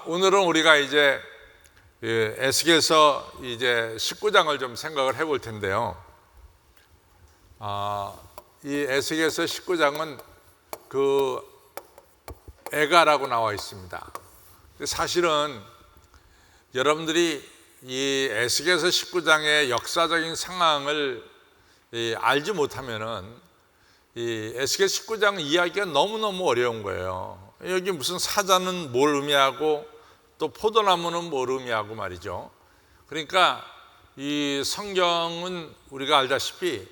오늘은 우리가 이제 에스겔서 이제 19장을 좀 생각을 해볼 텐데요. 이 에스겔서 19장은 그 애가라고 나와 있습니다. 사실은 여러분들이 이 에스겔서 19장의 역사적인 상황을 알지 못하면은 이 에스겔 19장 이야기가 너무너무 어려운 거예요. 여기 무슨 사자는 뭘 의미하고 또 포도나무는 뭘 의미하고 말이죠. 그러니까 이 성경은 우리가 알다시피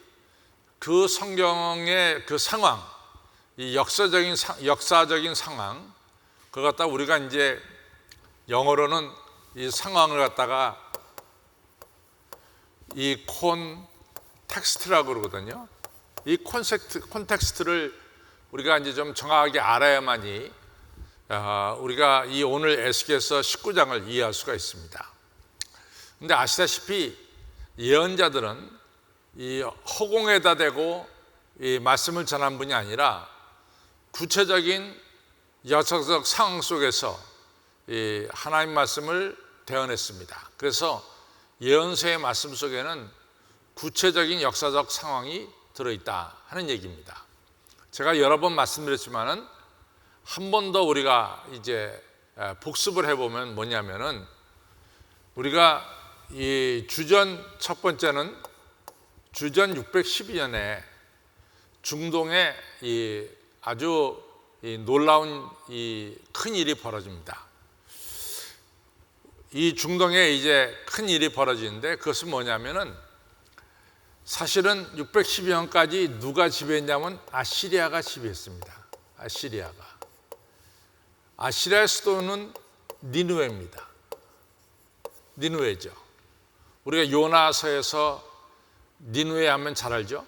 그 성경의 그 상황, 이 역사적인 상황, 그걸 갖다 우리가 이제 영어로는 이 상황을 갖다가 이 콘텍스트라고 그러거든요. 이 콘텍스트를 우리가 이제 좀 정확하게 알아야만이 우리가 이 오늘 에스겔서 19장을 이해할 수가 있습니다. 근데 아시다시피 예언자들은 이 허공에다 대고 이 말씀을 전한 분이 아니라 구체적인 역사적 상황 속에서 이 하나님 말씀을 대언했습니다. 그래서 예언서의 말씀 속에는 구체적인 역사적 상황이 들어있다 하는 얘기입니다. 제가 여러 번 말씀드렸지만은 한 번 더 우리가 이제 복습을 해보면 뭐냐면은 우리가 이 주전 첫 번째는 주전 612년에 중동에 이 아주 놀라운 큰 일이 벌어집니다. 이 중동에 이제 큰 일이 벌어지는데 그것은 뭐냐면은 사실은 612년까지 누가 지배했냐면 아시리아가 지배했습니다. 아시리아의 수도는 니느웨입니다. 니느웨죠. 우리가 요나서에서 니느웨 하면 잘 알죠.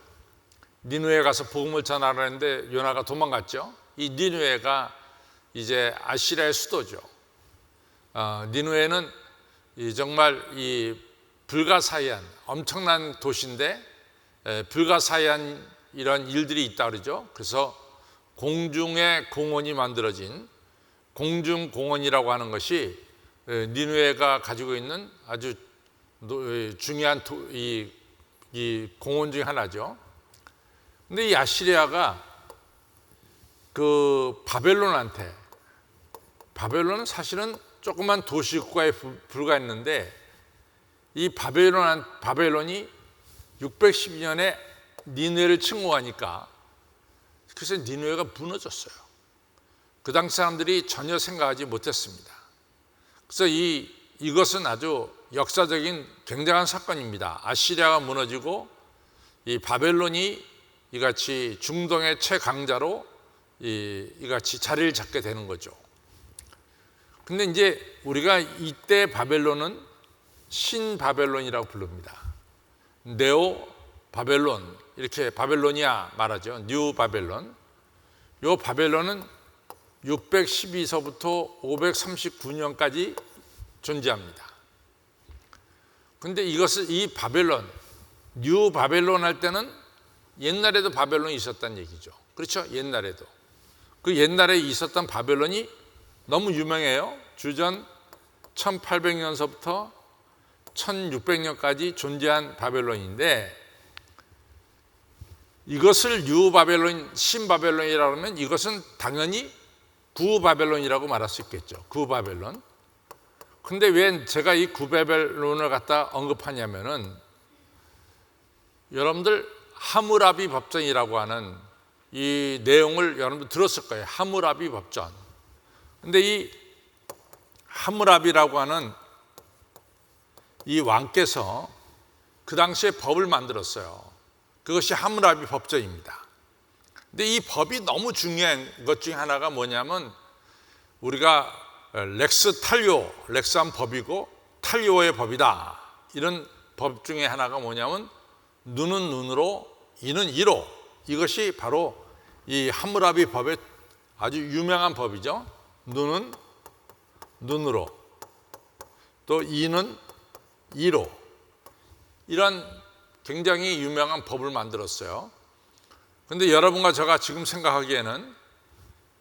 니느웨 가서 복음을 전하라는데 요나가 도망갔죠. 이 니느웨가 이제 아시리아의 수도죠. 니느웨는 정말 이 불가사의한 엄청난 도시인데 불가사의한 이런 일들이 있다 그러죠. 그래서 공중에 공원이 만들어진 공중공원이라고 하는 것이 니느웨가 가지고 있는 아주 중요한 이 공원 중에 하나죠. 근데 이 아시리아가 그 바벨론은 사실은 조그만 도시국가에 불과했는데 이 바벨론이 612년에 니느웨를 침공하니까 그래서 니느웨가 무너졌어요. 그 당시 사람들이 전혀 생각하지 못했습니다. 그래서 이것은 아주 역사적인 굉장한 사건입니다. 아시리아가 무너지고 이 바벨론이 이같이 중동의 최강자로 이같이 자리를 잡게 되는 거죠. 근데 이제 우리가 이때 바벨론은 신바벨론이라고 부릅니다. 네오 바벨론 이렇게 바벨로니아 말하죠. 뉴 바벨론. 요 바벨론은 612서부터 539년까지 존재합니다. 근데 이 바벨론, 뉴 바벨론 할 때는 옛날에도 바벨론이 있었다는 얘기죠. 그렇죠? 옛날에도. 그 옛날에 있었던 바벨론이 너무 유명해요. 주전 1800년서부터 1600년까지 존재한 바벨론인데 이것을 뉴바벨론, 신바벨론이라고 하면 이것은 당연히 구바벨론이라고 말할 수 있겠죠. 구바벨론. 근데 왜 제가 이 구바벨론을 갖다 언급하냐면은 여러분들 하무라비 법전이라고 하는 이 내용을 여러분들 들었을 거예요. 하무라비 법전. 근데 이 하무라비라고 하는 이 왕께서 그 당시에 법을 만들었어요. 그것이 하무라비 법전입니다. 근데 이 법이 너무 중요한 것 중에 하나가 뭐냐면 우리가 렉스한 법이고 탈리오의 법이다. 이런 법 중에 하나가 뭐냐면 눈은 눈으로 이는 이로. 이것이 바로 이 하무라비 법의 아주 유명한 법이죠. 눈은 눈으로 또 이는 이로. 이런 굉장히 유명한 법을 만들었어요. 그런데 여러분과 제가 지금 생각하기에는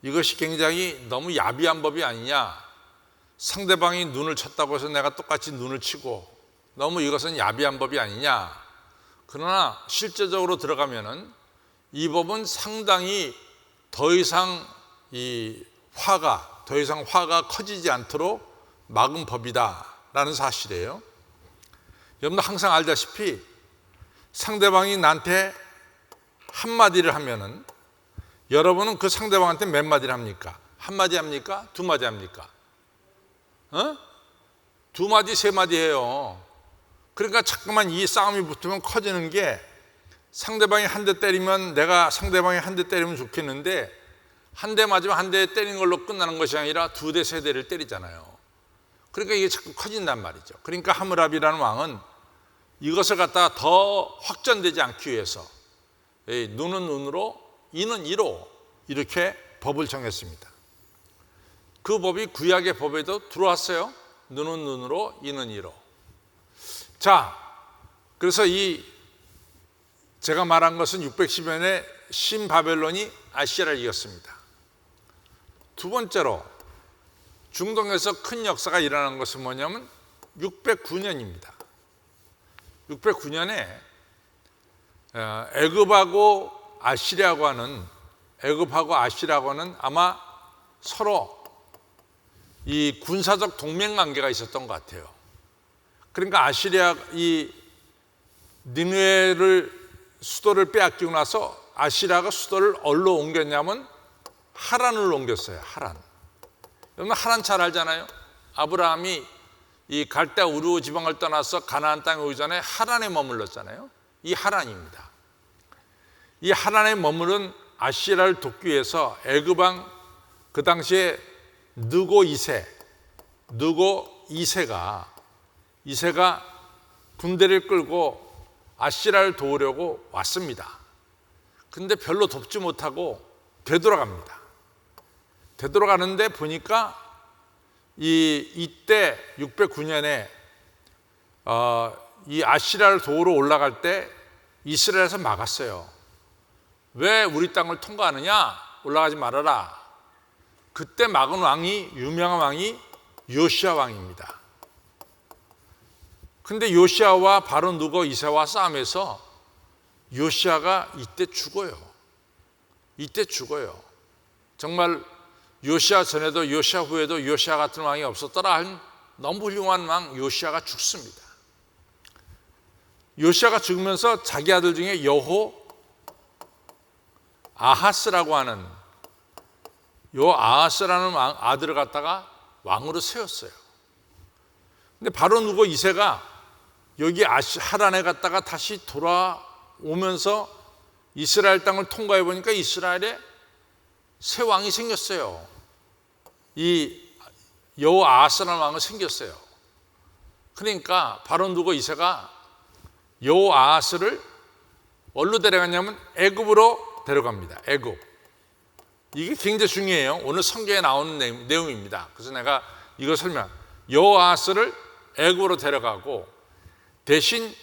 이것이 굉장히 너무 야비한 법이 아니냐, 상대방이 눈을 쳤다고 해서 내가 똑같이 눈을 치고 너무 이것은 야비한 법이 아니냐. 그러나 실제적으로 들어가면은 이 법은 상당히 더 이상 화가 커지지 않도록 막은 법이다라는 사실이에요. 여러분도 항상 알다시피 상대방이 나한테 한마디를 하면은 여러분은 그 상대방한테 몇 마디를 합니까? 한마디 합니까? 두 마디 합니까? 두 마디, 세 마디 해요. 그러니까 자꾸만 이 싸움이 붙으면 커지는 게 상대방이 한 대 때리면 내가 상대방이 한 대 때리면 좋겠는데 한 대 맞으면 한 대 때리는 걸로 끝나는 것이 아니라 두 대, 세 대를 때리잖아요. 그러니까 이게 자꾸 커진단 말이죠. 그러니까 하므라비라는 왕은 이것을 갖다가 더 확전되지 않기 위해서 눈은 눈으로, 이는 이로 이렇게 법을 정했습니다. 그 법이 구약의 법에도 들어왔어요. 눈은 눈으로, 이는 이로. 자, 그래서 제가 말한 것은 610여 년에 신바벨론이 아시아를 이겼습니다. 두 번째로 중동에서 큰 역사가 일어난 것은 뭐냐면 609년입니다. 609년에 애굽하고 아시리아하고 하는 아마 서로 이 군사적 동맹 관계가 있었던 것 같아요. 그러니까 아시리아 니느웨를 수도를 빼앗기고 나서 아시리아가 수도를 어디로 옮겼냐면 하란으로 옮겼어요. 하란. 여러분 하란 잘 알잖아요. 아브라함이 이 갈대 우르 지방을 떠나서 가나안 땅에 오기 전에 하란에 머물렀잖아요. 이 하란입니다. 이 하란에 머무른 아시리아를 돕기 위해서 애굽 왕 그 당시에 느고 2세가 군대를 끌고 아시리아를 도우려고 왔습니다. 근데 별로 돕지 못하고 되돌아갑니다. 되돌아가는데 보니까 이때 609년에 이 아시리아를 도우러 올라갈 때 이스라엘에서 막았어요. 왜 우리 땅을 통과하느냐? 올라가지 말아라. 그때 막은 왕이 유명한 왕이 요시야 왕입니다. 근데 요시야와 바로 느고 2세와 싸움에서 요시야가 이때 죽어요. 정말 요시야 전에도 요시야 후에도 요시야 같은 왕이 없었더라 한 너무 훌륭한 왕 요시야가 죽습니다. 요시야가 죽으면서 자기 아들 중에 아하스라고 하는 아하스라는 아들을 갖다가 왕으로 세웠어요. 근데 바로 느고 2세가 여기 하란에 갔다가 다시 돌아오면서 이스라엘 땅을 통과해 보니까 이스라엘에 새 왕이 생겼어요. 이 여호아하스라는 왕이 생겼어요. 그러니까 바로 느고 2세가 여호아하스를 어디로 데려갔냐면 애굽으로 데려갑니다. 애굽. 이게 굉장히 중요해요. 오늘 성경에 나오는 내용입니다. 그래서 내가 이거 여호아하스를 애굽으로 데려가고 대신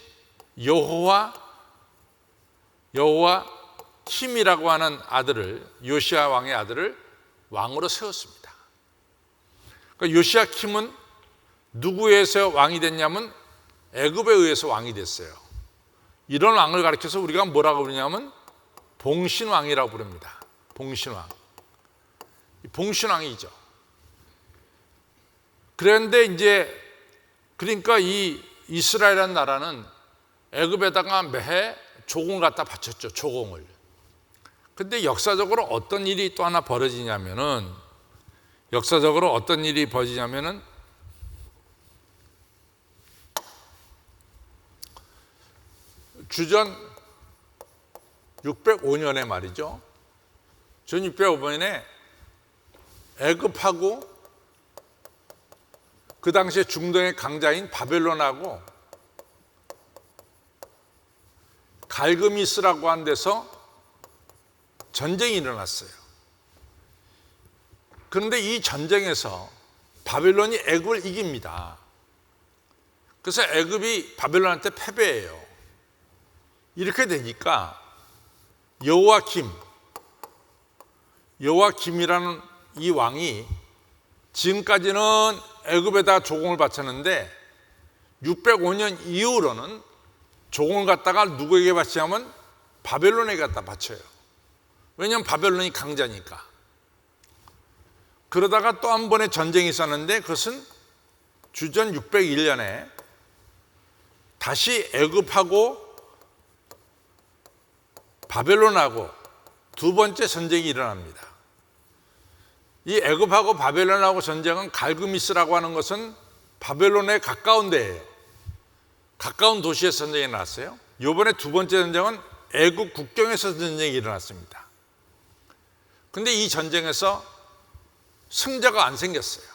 여호와킴이라고 하는 아들을 요시야 왕의 아들을 왕으로 세웠습니다. 그러니까 요시야킴은 누구에 의해서 왕이 됐냐면 애굽에 의해서 왕이 됐어요. 이런 왕을 가리켜서 우리가 뭐라고 부르냐면 봉신왕이라고 부릅니다. 봉신왕이죠. 그런데 그러니까 이 이스라엘이라는 나라는 애굽에다가 매해 조공을 갖다 바쳤죠. 조공을. 근데 역사적으로 어떤 일이 또 하나 벌어지냐면은 주전 605년에 말이죠. 전 605년에 애굽하고 그 당시에 중동의 강자인 바벨론하고 갈그미스라고 하는 데서 전쟁이 일어났어요. 그런데 이 전쟁에서 바벨론이 애굽을 이깁니다. 그래서 애굽이 바벨론한테 패배해요. 이렇게 되니까 여호와킴이라는 이 왕이 지금까지는 애굽에다 조공을 바쳤는데 605년 이후로는 조공을 갖다가 누구에게 바치냐면 바벨론에게 갖다 바쳐요. 왜냐하면 바벨론이 강자니까. 그러다가 또 한 번의 전쟁이 있었는데 그것은 주전 601년에 다시 애굽하고 바벨론하고 두 번째 전쟁이 일어납니다. 이 애굽하고 바벨론하고 전쟁은 갈그미스라고 하는 것은 바벨론에 가까운 데예요. 가까운 도시에서 전쟁이 났어요. 이번에 두 번째 전쟁은 애굽 국경에서 전쟁이 일어났습니다. 근데 이 전쟁에서 승자가 안 생겼어요.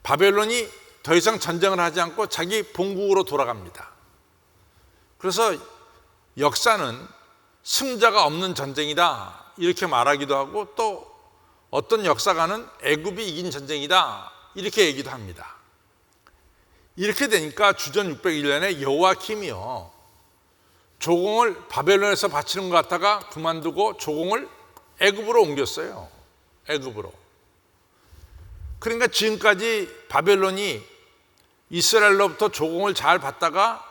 바벨론이 더 이상 전쟁을 하지 않고 자기 본국으로 돌아갑니다. 그래서 역사는 승자가 없는 전쟁이다 이렇게 말하기도 하고, 또 어떤 역사가는 애굽이 이긴 전쟁이다 이렇게 얘기도 합니다. 이렇게 되니까 주전 601년에 여호야김이요, 조공을 바벨론에서 바치는 것 같다가 그만두고 조공을 애굽으로 옮겼어요. 애굽으로. 그러니까 지금까지 바벨론이 이스라엘로부터 조공을 잘 받다가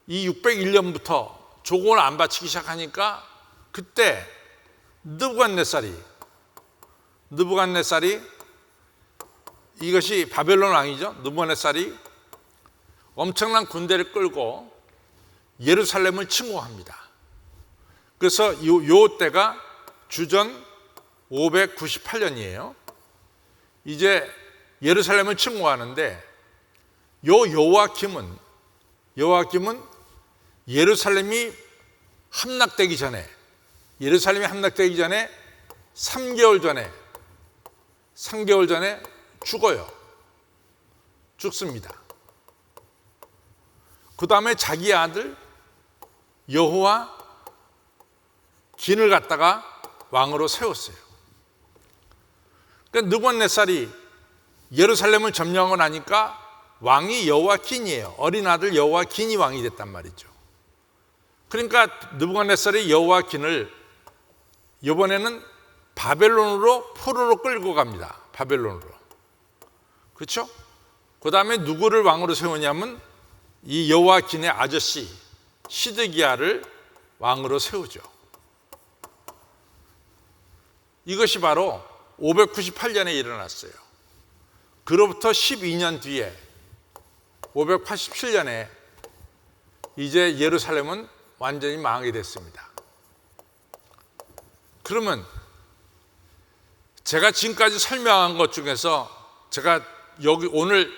이 601년부터 조공을 안 바치기 시작하니까 그때 느부갓네살이 이것이 바벨론 왕이죠. 느부갓네살이 엄청난 군대를 끌고 예루살렘을 침공합니다. 그래서 요 때가 주전 598년이에요. 이제 예루살렘을 침공하는데 여호야김은 예루살렘이 함락되기 전에 3개월 전에 죽습니다. 그 다음에 자기 아들 여호야긴을 갖다가 왕으로 세웠어요. 그러니까 느부갓네살이 예루살렘을 점령하고 나니까 왕이 여호야긴이에요. 어린 아들 여호야긴이 왕이 됐단 말이죠. 그러니까 느부갓네살이 여호야긴을 이번에는 바벨론으로 포로로 끌고 갑니다. 바벨론으로. 그렇죠? 그 다음에 누구를 왕으로 세우냐면 이 여호야긴의 아저씨 시드기야를 왕으로 세우죠. 이것이 바로 598년에 일어났어요. 그로부터 12년 뒤에 587년에 이제 예루살렘은 완전히 망하게 됐습니다. 그러면 제가 지금까지 설명한 것 중에서 제가 여기 오늘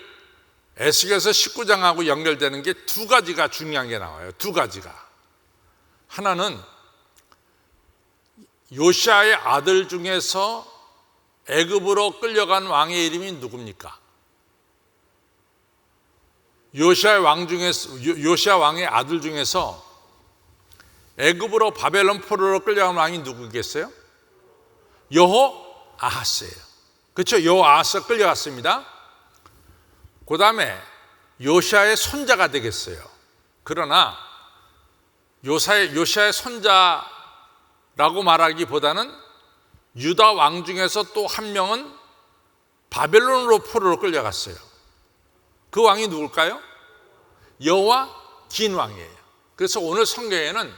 에스겔서 19장하고 연결되는 게 두 가지가 중요한 게 나와요. 두 가지가. 하나는 요시아의 아들 중에서 애굽으로 끌려간 왕의 이름이 누굽니까? 요시아 왕의 아들 중에서 애굽으로 바벨론 포로로 끌려간 왕이 누구겠어요? 여호아하스예요. 그렇죠? 여호아하스가 끌려갔습니다. 그 다음에 요시아의 손자가 되겠어요. 그러나 요시아의 손자라고 말하기보다는 유다 왕 중에서 또 한 명은 바벨론으로 포로로 끌려갔어요. 그 왕이 누굴까요? 여호야긴 왕이에요. 그래서 오늘 성경에는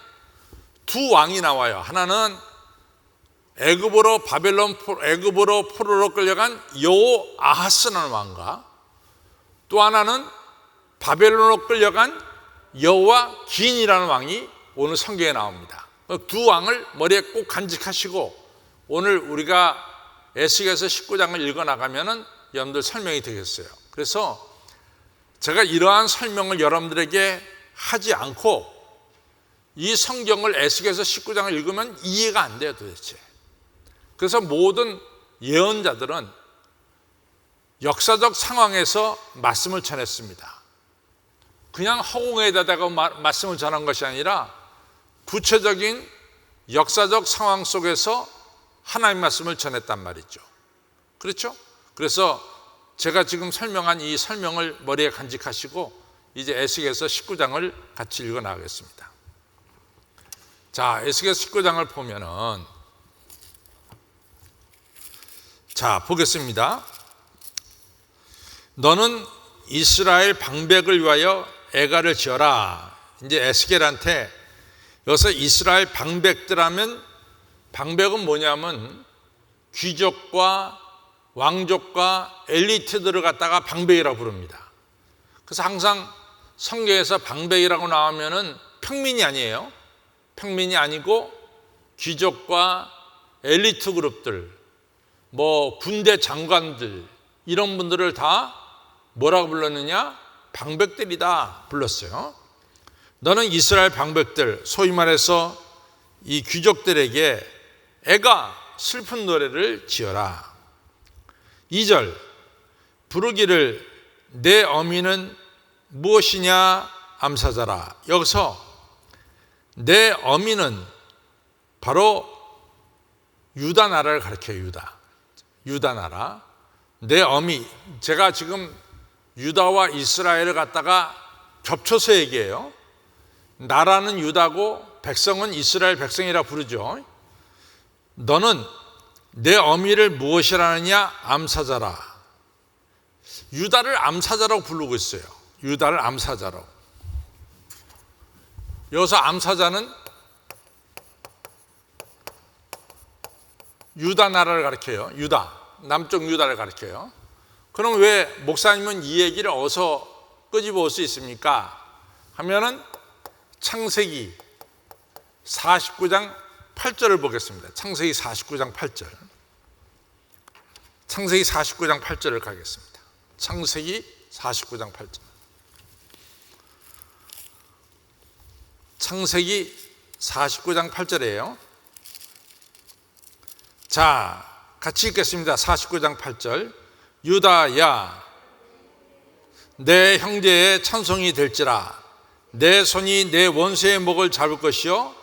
두 왕이 나와요. 하나는 애굽으로 포로로 끌려간 여호아하스라는 왕과 또 하나는 바벨론으로 끌려간 여호야긴이라는 왕이 오늘 성경에 나옵니다. 두 왕을 머리에 꼭 간직하시고 오늘 우리가 에스겔서 19장을 읽어나가면 여러분들 설명이 되겠어요. 그래서 제가 이러한 설명을 여러분들에게 하지 않고 이 성경을 에스겔서 19장을 읽으면 이해가 안 돼요, 도대체. 그래서 모든 예언자들은 역사적 상황에서 말씀을 전했습니다. 그냥 허공에다가 말씀을 전한 것이 아니라 구체적인 역사적 상황 속에서 하나님의 말씀을 전했단 말이죠. 그렇죠? 그래서 제가 지금 설명한 이 설명을 머리에 간직하시고 이제 에스겔서 19장을 같이 읽어 나가겠습니다. 자, 에스겔서 19장을 보면은 자, 보겠습니다. 너는 이스라엘 방백을 위하여 애가를 지어라. 이제 에스겔한테 여기서 이스라엘 방백들 하면, 방백은 뭐냐면 귀족과 왕족과 엘리트들을 갖다가 방백이라고 부릅니다. 그래서 항상 성경에서 방백이라고 나오면은 평민이 아니에요. 평민이 아니고 귀족과 엘리트 그룹들, 뭐 군대 장관들, 이런 분들을 다 뭐라고 불렀느냐? 방백들이다 불렀어요. 너는 이스라엘 방백들, 소위 말해서 이 귀족들에게 애가 슬픈 노래를 지어라. 2절, 부르기를 내 어미는 무엇이냐 암사자라. 여기서 내 어미는 바로 유다 나라를 가리켜요. 유다 나라. 내 어미, 제가 지금 유다와 이스라엘을 갖다가 겹쳐서 얘기해요. 나라는 유다고 백성은 이스라엘 백성이라 부르죠. 너는 내 어미를 무엇이라느냐 암사자라. 유다를 암사자라고 부르고 있어요. 유다를 암사자라고. 여기서 암사자는 유다 나라를 가리켜요. 유다, 남쪽 유다를 가리켜요. 그럼 왜 목사님은 이 얘기를 어디서 끄집어 올 수 있습니까? 하면은 창세기 49장 8절을 보겠습니다. 창세기 49장 8절. 창세기 49장 8절을 가겠습니다. 창세기 49장 8절. 창세기 49장 8절이에요. 자, 같이 읽겠습니다. 49장 8절. 유다야, 내 형제의 찬송이 될지라. 내 손이 내 원수의 목을 잡을 것이요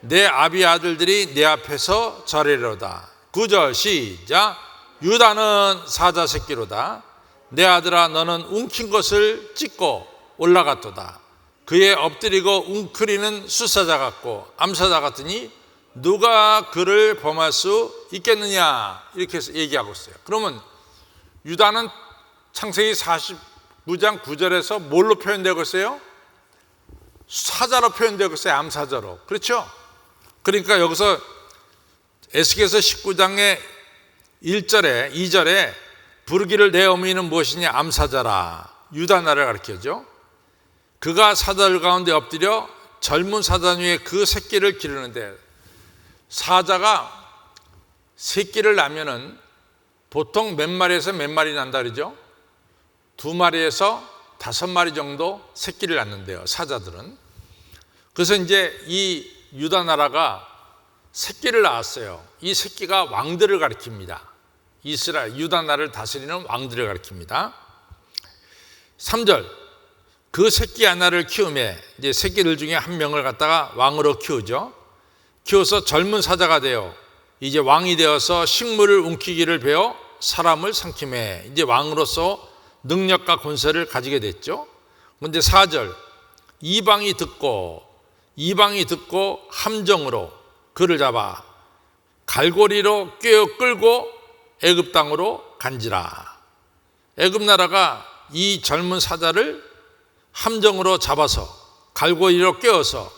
내 아비 아들들이 내 앞에서 절하리로다. 9절 시작. 유다는 사자 새끼로다. 내 아들아, 너는 움킨 것을 찢고 올라갔도다. 그의 엎드리고 웅크리는 수사자 같고 암사자 같으니 누가 그를 범할 수 있겠느냐, 이렇게 해서 얘기하고 있어요. 그러면 유다는 창세기 49장 9절에서 뭘로 표현되고 있어요? 사자로 표현되고 있어요. 암사자로. 그렇죠? 그러니까 여기서 에스겔서 19장의 1절에 2절에 부르기를 내 어미는 무엇이냐 암사자라. 유다 나라를 가리켜죠. 그가 사자들 가운데 엎드려 젊은 사자 위에 그 새끼를 기르는데, 사자가 새끼를 낳으면은 보통 몇 마리에서 몇 마리 난다 그러죠? 2마리에서 5마리 정도 새끼를 낳는데요, 사자들은. 그래서 이제 이 유다 나라가 새끼를 낳았어요. 이 새끼가 왕들을 가리킵니다. 이스라엘, 유다 나라를 다스리는 왕들을 가리킵니다. 3절, 그 새끼 하나를 키우매, 이제 새끼들 중에 한 명을 갖다가 왕으로 키우죠. 키워서 젊은 사자가 되어 이제 왕이 되어서 식물을 움키기를 배워 사람을 삼키매, 이제 왕으로서 능력과 권세를 가지게 됐죠. 그런데 4절, 이방이 듣고 함정으로 그를 잡아 갈고리로 꿰어 끌고 애굽 땅으로 간지라. 애굽 나라가 이 젊은 사자를 함정으로 잡아서 갈고리로 꿰어서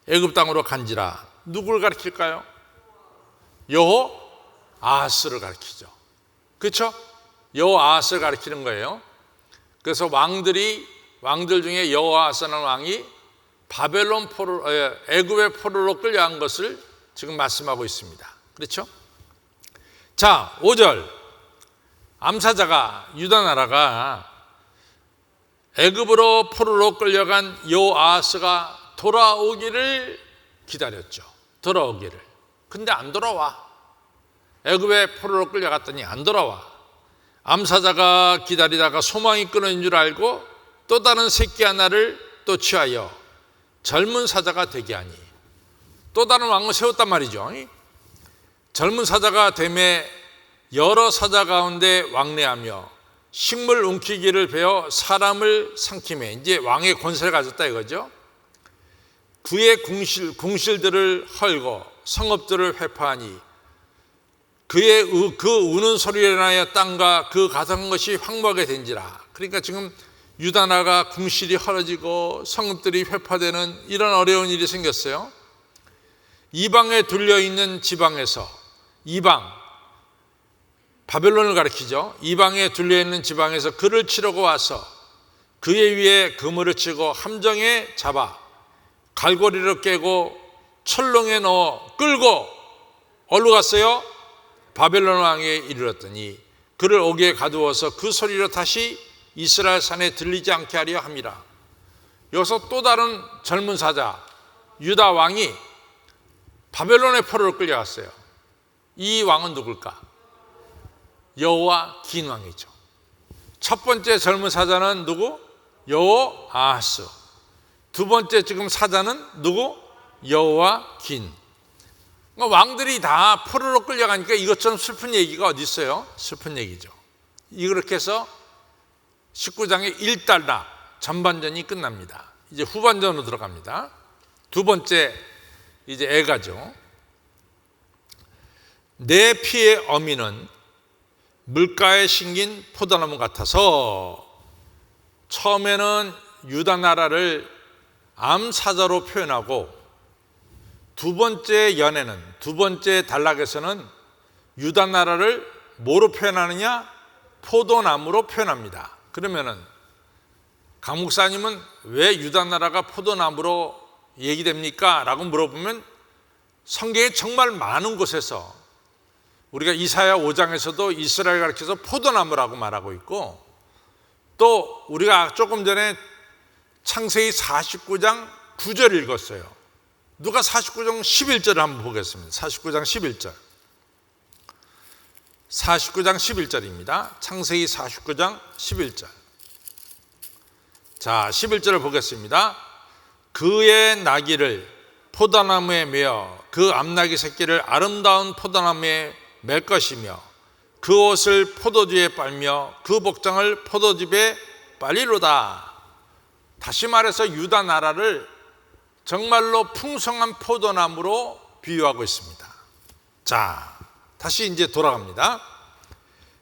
애굽 땅으로 간지라. 누구를 가리킬까요? 여호아하스를 가리키죠. 그렇죠? 여호아하스를 가리키는 거예요. 그래서 왕들 중에 여호아하스라는 왕이 바벨론 포로, 애굽의 포로로 끌려간 것을 지금 말씀하고 있습니다. 그렇죠? 자, 5절, 암사자가, 유다 나라가 애굽으로 포로로 끌려간 여호아하스가 돌아오기를 기다렸죠. 돌아오기를. 근데 안 돌아와. 애굽에 포로로 끌려갔더니 안 돌아와. 암사자가 기다리다가 소망이 끊어진 줄 알고 또 다른 새끼 하나를 또 취하여 젊은 사자가 되게 하니, 또 다른 왕을 세웠단 말이죠. 젊은 사자가 되매 여러 사자 가운데 왕래하며 식물 움키기를 배워 사람을 삼키매, 이제 왕의 권세를 가졌다 이거죠. 그의 궁실들을 헐고 성읍들을 회파하니 그 우는 소리로 인하여 땅과 그 가득한 것이 황무하게 된지라. 그러니까 지금 유다 나라가 궁실이 헐어지고 성읍들이 회파되는 이런 어려운 일이 생겼어요. 이방에 둘려있는 지방에서, 이방, 바벨론을 가리키죠. 이방에 둘려있는 지방에서 그를 치려고 와서 그의 위에 그물을 치고 함정에 잡아 갈고리를 깨고 철롱에 넣어 끌고 어디로 갔어요? 바벨론 왕에 이르렀더니 그를 옥에 가두어서 그 소리로 다시 이스라엘 산에 들리지 않게 하려 함이라. 여기서 또 다른 젊은 사자 유다 왕이 바벨론의 포로로 끌려갔어요. 이 왕은 누굴까? 여호와 긴 왕이죠. 첫 번째 젊은 사자는 누구? 여호아하스. 두 번째 지금 사자는 누구? 여호와 긴. 왕들이 다 포로로 끌려가니까 이것처럼 슬픈 얘기가 어디 있어요? 슬픈 얘기죠. 이렇게 해서 19장의 1달락 전반전이 끝납니다. 이제 후반전으로 들어갑니다. 두 번째 이제 애가죠. 내 피의 어미는 물가에 심긴 포도나무 같아서, 처음에는 유다 나라를 암사자로 표현하고 두 번째 연애는, 두 번째 단락에서는 유다 나라를 뭐로 표현하느냐? 포도나무로 표현합니다. 그러면은 강 목사님은 왜 유다 나라가 포도나무로 얘기됩니까? 라고 물어보면 성경에 정말 많은 곳에서, 우리가 이사야 5장에서도 이스라엘 가리켜서 포도나무라고 말하고 있고, 또 우리가 조금 전에 창세기 49장 9절 읽었어요. 누가 49장 11절을 한번 보겠습니다. 49장 11절. 49장 11절입니다. 창세기 49장 11절. 자, 11절을 보겠습니다. 그의 나귀를 포도나무에 매어 그 암나귀 새끼를 아름다운 포도나무에 맬 것이며 그 옷을 포도주에 빨며 그 복장을 포도즙에 빨리로다. 다시 말해서 유다 나라를 정말로 풍성한 포도나무로 비유하고 있습니다. 자, 다시 이제 돌아갑니다.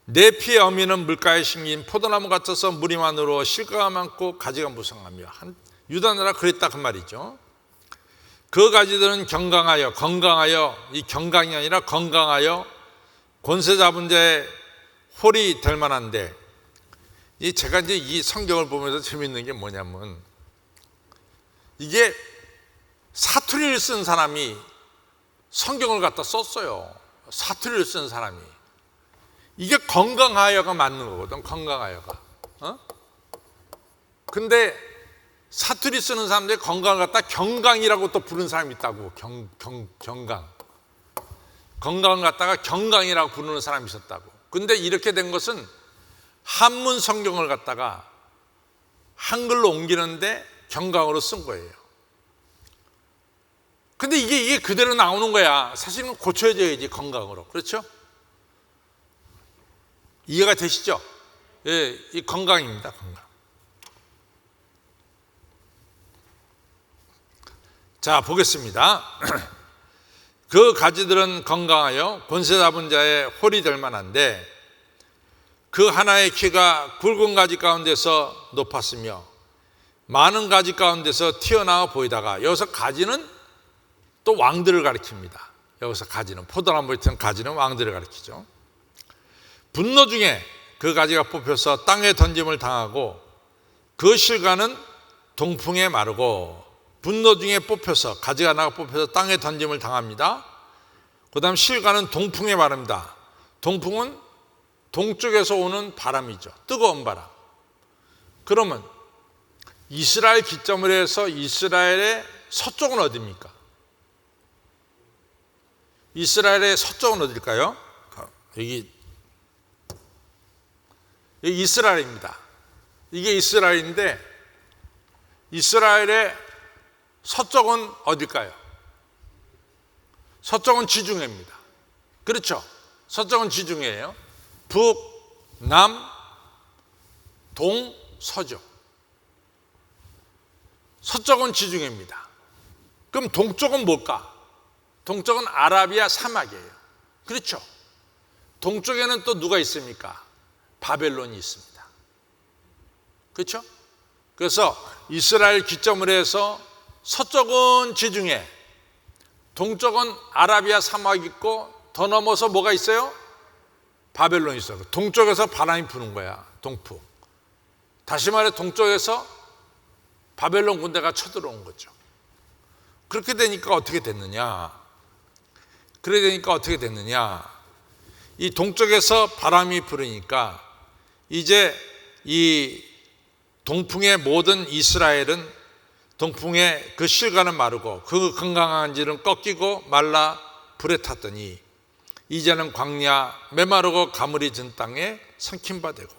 내 피의 어미는 물가에 심긴 포도나무 같아서 무리만으로 실과가 많고 가지가 무성하며, 유다 나라 그랬다 그 말이죠. 그 가지들은 건강하여, 이 경강이 아니라 건강하여 권세 잡은 자의 홀이 될 만한데, 제가 이제 이 성경을 보면서 재밌는 게 뭐냐면, 이게 사투리를 쓴 사람이 성경을 갖다 썼어요. 사투리를 쓴 사람이. 이게 건강하여가 맞는 거거든, 건강하여가. 근데 사투리 쓰는 사람들이 건강을 갖다 경강이라고 또 부르는 사람이 있다고. 경강. 건강을 갖다가 경강이라고 부르는 사람이 있었다고. 근데 이렇게 된 것은 한문 성경을 갖다가 한글로 옮기는데 경강으로 쓴 거예요. 근데 이게 그대로 나오는 거야. 사실은 고쳐져야지, 건강으로. 그렇죠? 이해가 되시죠? 예, 이 건강입니다, 건강. 자, 보겠습니다. 그 가지들은 건강하여 권세 잡은 자의 홀이 될 만한데, 그 하나의 키가 굵은 가지 가운데서 높았으며 많은 가지 가운데서 튀어나와 보이다가, 여기서 가지는 또 왕들을 가리킵니다. 여기서 가지는, 포도나무에 있던 가지는 왕들을 가리키죠. 분노 중에 그 가지가 뽑혀서 땅에 던짐을 당하고 그 실과는 동풍에 마르고, 분노 중에 뽑혀서, 가지가 하나가 뽑혀서 땅에 던짐을 당합니다. 그 다음 실과는 동풍에 마릅니다. 동풍은 동쪽에서 오는 바람이죠. 뜨거운 바람. 그러면 이스라엘 기점으로 해서 이스라엘의 서쪽은 어디입니까? 이스라엘의 서쪽은 어딜까요? 여기 이스라엘입니다. 이게 이스라엘인데, 이스라엘의 서쪽은 어딜까요? 서쪽은 지중해입니다. 그렇죠? 서쪽은 지중해예요. 북, 남, 동, 서죠. 서쪽은 지중해입니다. 그럼 동쪽은 뭘까? 동쪽은 아라비아 사막이에요. 그렇죠? 동쪽에는 또 누가 있습니까? 바벨론이 있습니다. 그렇죠? 그래서 이스라엘 기점으로 해서 서쪽은 지중해, 동쪽은 아라비아 사막이 있고 더 넘어서 뭐가 있어요? 바벨론이 있어요. 동쪽에서 바람이 부는 거야. 동풍. 다시 말해 동쪽에서 바벨론 군대가 쳐들어온 거죠. 그렇게 되니까 어떻게 됐느냐? 이 동쪽에서 바람이 불으니까 이제 이 동풍의 모든 이스라엘은 동풍의 그 실과는 마르고 그 건강한 질은 꺾이고 말라 불에 탔더니 이제는 광야 메마르고 가물이 든 땅에 삼킨 바 되고,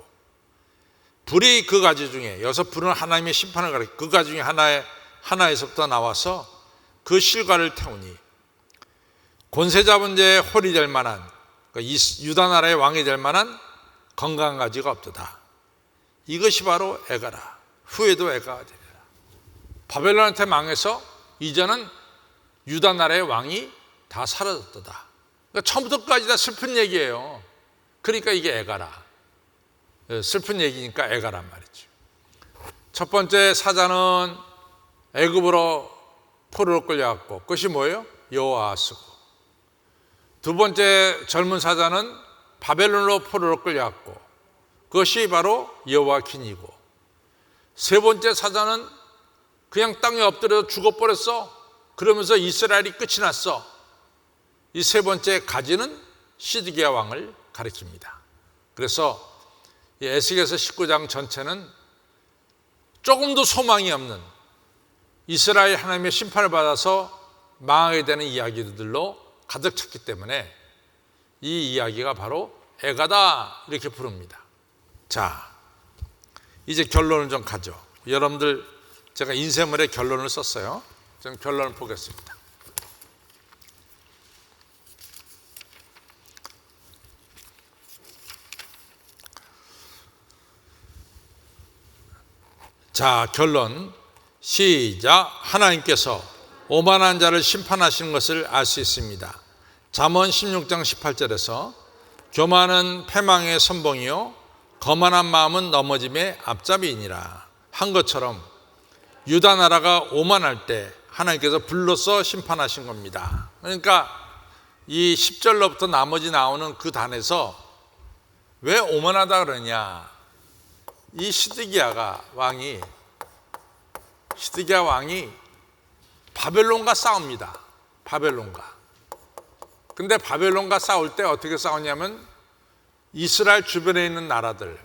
불이 그 가지 중에, 여기서 불은 하나님의 심판을 가리켜 그 가지 중에 하나에서부터 나와서 그 실과를 태우니 권세 잡은 자의 홀이 될 만한, 그러니까 유다 나라의 왕이 될 만한 건강한 가지가 없도다. 이것이 바로 에가라. 후에도 에가가 되리라. 바벨론한테 망해서 이제는 유다 나라의 왕이 다 사라졌도다. 그러니까 처음부터 끝까지 다 슬픈 얘기예요. 그러니까 이게 에가라. 슬픈 얘기니까 에가란 말이죠. 첫 번째 사자는 애굽으로 포로로 끌려갔고, 그것이 뭐예요? 여호아하스고. 두 번째 젊은 사자는 바벨론으로 포로로 끌려갔고, 그것이 바로 여호야킨이고, 세 번째 사자는 그냥 땅에 엎드려서 죽어버렸어. 그러면서 이스라엘이 끝이 났어. 이 세 번째 가지는 시드기야 왕을 가리킵니다. 그래서 이 에스겔서 19장 전체는 조금도 소망이 없는, 이스라엘 하나님의 심판을 받아서 망하게 되는 이야기들로 가득 찼기 때문에 이 이야기가 바로 에가다 이렇게 부릅니다. 자, 이제 결론을 좀 가죠. 여러분들, 제가 인쇄물에 결론을 썼어요. 좀 결론을 보겠습니다. 자, 결론 시작. 하나님께서 오만한 자를 심판하시는 것을 알 수 있습니다. 잠언 16장 18절에서 교만은 패망의 선봉이요 거만한 마음은 넘어짐의 앞잡이이니라 한 것처럼 유다 나라가 오만할 때 하나님께서 불로써 심판하신 겁니다. 그러니까 이 10절로부터 나머지 나오는 그 단에서 왜 오만하다 그러냐, 이 시드기야 왕이 바벨론과 싸웁니다. 바벨론과. 근데 바벨론과 싸울 때 어떻게 싸우냐면 이스라엘 주변에 있는 나라들,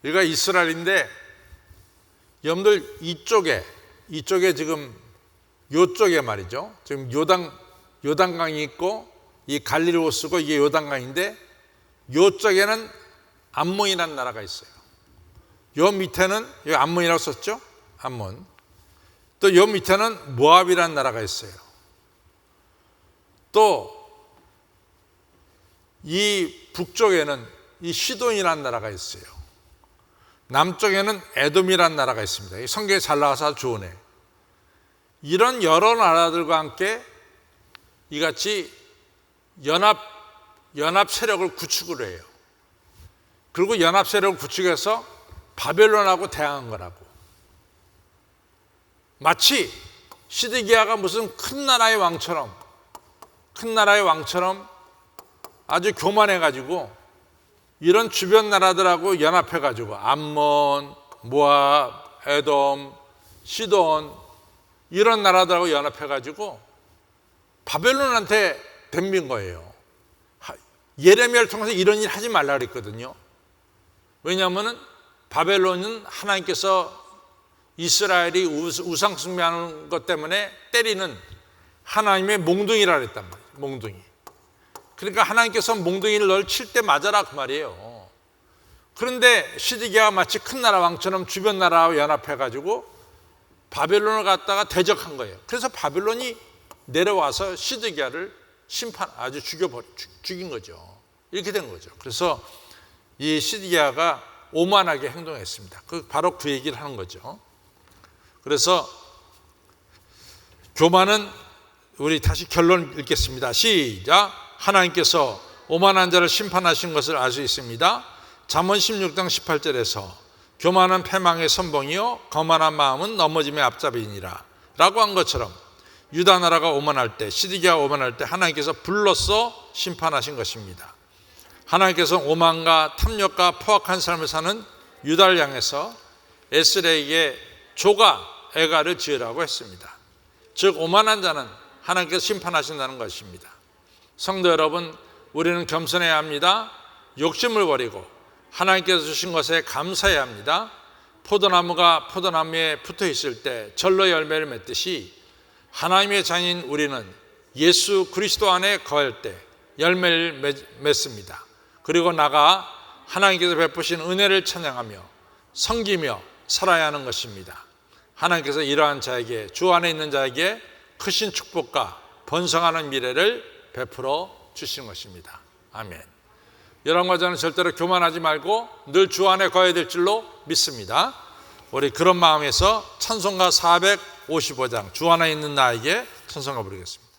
여기가 이스라엘인데 여러분들 이쪽에 지금 요쪽에 말이죠. 지금 요단강이 있고 이 갈릴리 호수고 이게 요단강인데 요쪽에는 암몬이라는 나라가 있어요. 요 밑에는 여기 암몬이라고 썼죠? 암몬. 또 요 밑에는 모압이라는 나라가 있어요. 또 이 북쪽에는 이 시돈이라는 나라가 있어요. 남쪽에는 에돔이라는 나라가 있습니다. 성경에 잘 나와서 좋으네. 이런 여러 나라들과 함께 이같이 연합 세력을 구축을 해요. 그리고 연합 세력을 구축해서 바벨론하고 대항한 거라고. 마치 시드기야가 무슨 큰 나라의 왕처럼 아주 교만해가지고 이런 주변 나라들하고 연합해가지고 암몬, 모압, 에돔, 시돈 이런 나라들하고 연합해가지고 바벨론한테 덤빈 거예요. 예레미야를 통해서 이런 일 하지 말라 그랬거든요. 왜냐하면 바벨론은 하나님께서 이스라엘이 우상 숭배하는 것 때문에 때리는 하나님의 몽둥이라 그랬단 말이에요. 몽둥이. 그러니까 하나님께서 몽둥이를 널 칠 때 맞아라 그 말이에요. 그런데 시드기야가 마치 큰 나라 왕처럼 주변 나라와 연합해가지고 바벨론을 갖다가 대적한 거예요. 그래서 바벨론이 내려와서 시드기야를 아주 죽인 거죠. 이렇게 된 거죠. 그래서 이 시드기야가 오만하게 행동했습니다. 바로 그 얘기를 하는 거죠. 그래서 교만은, 우리 다시 결론 읽겠습니다. 시작. 하나님께서 오만한 자를 심판하신 것을 알 수 있습니다. 잠언 16장 18절에서 교만은 패망의 선봉이요 거만한 마음은 넘어짐의 앞잡이니라 라고 한 것처럼 유다 나라가 오만할 때, 시드기야가 오만할 때 하나님께서 불로써 심판하신 것입니다. 하나님께서 오만과 탐욕과 포악한 삶을 사는 유다를 향해서 에스라에게 조가 애가를 지으라고 했습니다. 즉 오만한 자는 하나님께서 심판하신다는 것입니다. 성도 여러분, 우리는 겸손해야 합니다. 욕심을 버리고 하나님께서 주신 것에 감사해야 합니다. 포도나무가 포도나무에 붙어 있을 때 절로 열매를 맺듯이 하나님의 자녀인 우리는 예수 그리스도 안에 거할 때 열매를 맺습니다. 그리고 나가 하나님께서 베푸신 은혜를 찬양하며 섬기며 살아야 하는 것입니다. 하나님께서 이러한 자에게, 주 안에 있는 자에게 크신 축복과 번성하는 미래를 베풀어 주시는 것입니다. 아멘. 여러분과 저는 절대로 교만하지 말고 늘 주 안에 거해야 될 줄로 믿습니다. 우리 그런 마음에서 찬송가 455장 주 안에 있는 나에게 찬송가 부르겠습니다.